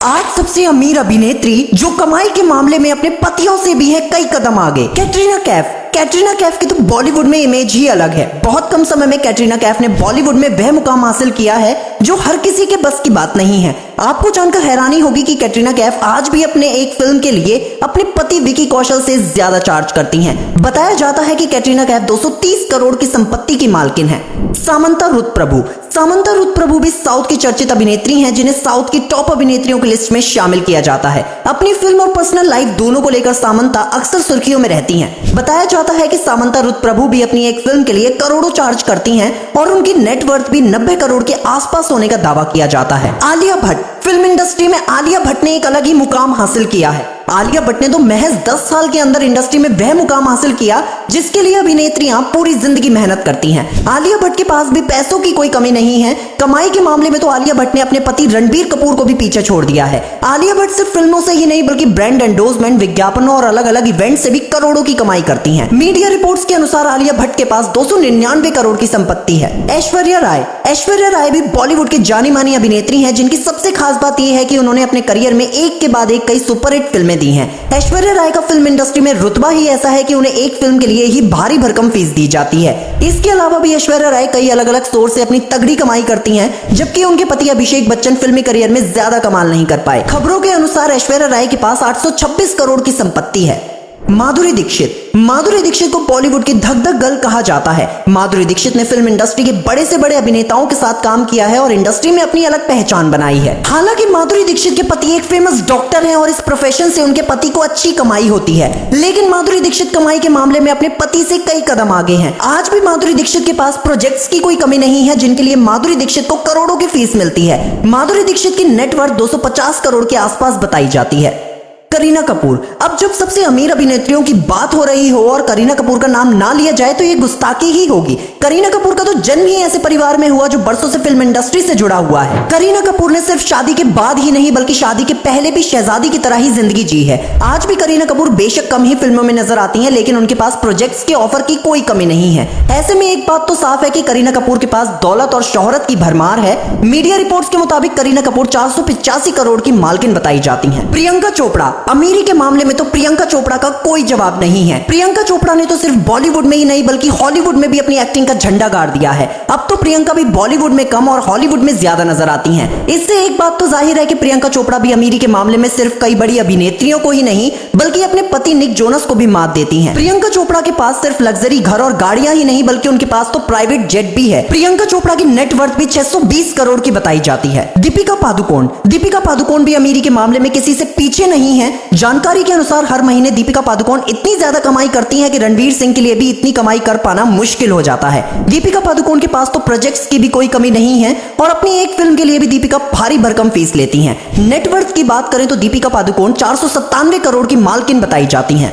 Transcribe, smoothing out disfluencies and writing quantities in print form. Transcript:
आज सबसे अमीर अभिनेत्री जो कमाई के मामले में अपने पतियों से भी है कई कदम आगे, कैटरीना कैफ। कैटरीना कैफ की तो बॉलीवुड में इमेज ही अलग है। बहुत कम समय में कैटरीना कैफ ने बॉलीवुड में वह मुकाम हासिल किया है जो हर किसी के बस की बात नहीं है। आपको जानकर हैरानी होगी कि कैटरीना कैफ आज भी अपने एक फिल्म के लिए अपने पति विकी कौशल से ज्यादा चार्ज करती हैं। बताया जाता है कि कैटरीना कैफ 230 करोड़ की संपत्ति की मालकिन है। सामंता रुथ प्रभु भी साउथ की चर्चित अभिनेत्री हैं, जिन्हें साउथ की टॉप अभिनेत्रियों की लिस्ट में शामिल किया जाता है। अपनी फिल्म और पर्सनल लाइफ दोनों को लेकर सामंता अक्सर सुर्खियों में रहती हैं। बताया जाता है कि सामंता रुथ प्रभु भी अपनी एक फिल्म के लिए करोड़ों चार्ज करती हैं और उनकी नेटवर्थ भी 90 करोड़ के आसपास होने का दावा किया जाता है। आलिया भट्ट। फिल्म इंडस्ट्री में आलिया भट्ट ने एक अलग ही मुकाम हासिल किया है। आलिया भट्ट ने तो महज 10 साल के अंदर इंडस्ट्री में वह मुकाम हासिल किया जिसके लिए अभिनेत्रियां पूरी जिंदगी मेहनत करती हैं। आलिया भट्ट के पास भी पैसों की कोई कमी नहीं है। कमाई के मामले में तो आलिया भट्ट ने अपने पति रणबीर कपूर को भी पीछे छोड़ दिया है। आलिया भट्ट सिर्फ फिल्मों से ही नहीं बल्कि ब्रांड एंडोर्समेंट, विज्ञापनों और अलग अलग इवेंट से भी करोड़ों की कमाई करती हैं। मीडिया रिपोर्ट्स के अनुसार आलिया भट्ट के पास 299 करोड़ की संपत्ति है। ऐश्वर्या राय भी बॉलीवुड की जानी मानी अभिनेत्री है, जिनकी सबसे खास बात यह है कि उन्होंने अपने करियर में एक के बाद एक कई सुपरहिट फिल्में दी हैं। ऐश्वर्या राय का फिल्म इंडस्ट्री में रुतबा ही ऐसा है कि उन्हें एक फिल्म के लिए ही भारी भरकम फीस दी जाती है। इसके अलावा भी ऐश्वर्या राय कई अलग अलग सोर्स से अपनी तगड़ी कमाई करती हैं, जबकि उनके पति अभिषेक बच्चन फिल्मी करियर में ज्यादा कमाल नहीं कर पाए। खबरों के अनुसार ऐश्वर्या राय के पास 826 करोड़ की संपत्ति है। माधुरी दीक्षित को बॉलीवुड की धक धक गर्ल कहा जाता है। माधुरी दीक्षित ने फिल्म इंडस्ट्री के बड़े से बड़े अभिनेताओं के साथ काम किया है और इंडस्ट्री में अपनी अलग पहचान बनाई है। हालांकि माधुरी दीक्षित के पति एक फेमस डॉक्टर हैं और इस प्रोफेशन से उनके पति को अच्छी कमाई होती है, लेकिन माधुरी दीक्षित कमाई के मामले में अपने पति से कई कदम आगे हैं। आज भी माधुरी दीक्षित के पास प्रोजेक्ट्स की कोई कमी नहीं है, जिनके लिए माधुरी दीक्षित को करोड़ों की फीस मिलती है। माधुरी दीक्षित की नेटवर्थ 250 करोड़ के आसपास बताई जाती है। करीना कपूर। अब जब सबसे अमीर अभिनेत्रियों की बात हो रही हो और करीना कपूर का नाम ना लिया जाए तो ये गुस्ताखी ही होगी। करीना कपूर का तो जन्म ही ऐसे परिवार में हुआ जो बरसों से फिल्म इंडस्ट्री से जुड़ा हुआ है। करीना कपूर ने सिर्फ शादी के बाद ही नहीं बल्कि शादी के पहले भी शहजादी की तरह ही जिंदगी जी है। आज भी करीना कपूर बेशक कम ही फिल्मों में नजर आती हैं, लेकिन उनके पास प्रोजेक्ट्स के ऑफर की कोई कमी नहीं है। ऐसे में एक बात तो साफ है कि करीना कपूर के पास दौलत और शोहरत की भरमार है। मीडिया रिपोर्ट्स के मुताबिक करीना कपूर 485 करोड़ की मालकिन बताई जाती हैं। प्रियंका चोपड़ा। अमीरी के मामले में तो प्रियंका चोपड़ा का कोई जवाब नहीं है। प्रियंका चोपड़ा ने तो सिर्फ बॉलीवुड में ही नहीं बल्कि हॉलीवुड में भी अपनी एक्टिंग का झंडा गाड़ दिया है। अब तो प्रियंका भी बॉलीवुड में कम और हॉलीवुड में ज्यादा नजर आती हैं। इससे एक बात तो जाहिर है कि प्रियंका चोपड़ा भी अमीरी के मामले में सिर्फ कई बड़ी अभिनेत्रियों को ही नहीं बल्कि अपने पति निक जोनस को भी मात देती हैं। प्रियंका चोपड़ा के पास सिर्फ लग्जरी घर और गाड़ियां ही नहीं बल्कि उनके पास तो प्राइवेट जेट भी है। प्रियंका चोपड़ा की नेटवर्थ भी 620 करोड़ की बताई जाती है। दीपिका पादुकोण भी अमीरी के मामले में किसी से पीछे नहीं है। जानकारी के अनुसार हर महीने दीपिका पादुकोण इतनी ज्यादा कमाई करती हैं कि रणवीर सिंह के लिए भी इतनी कमाई कर पाना मुश्किल हो जाता है। दीपिका पादुकोण के पास तो प्रोजेक्ट्स की भी कोई कमी नहीं है और अपनी एक फिल्म के लिए भी दीपिका भारी भरकम फीस लेती हैं। नेटवर्थ की बात करें तो दीपिका पादुकोण 497 करोड़ की मालकिन बताई जाती हैं।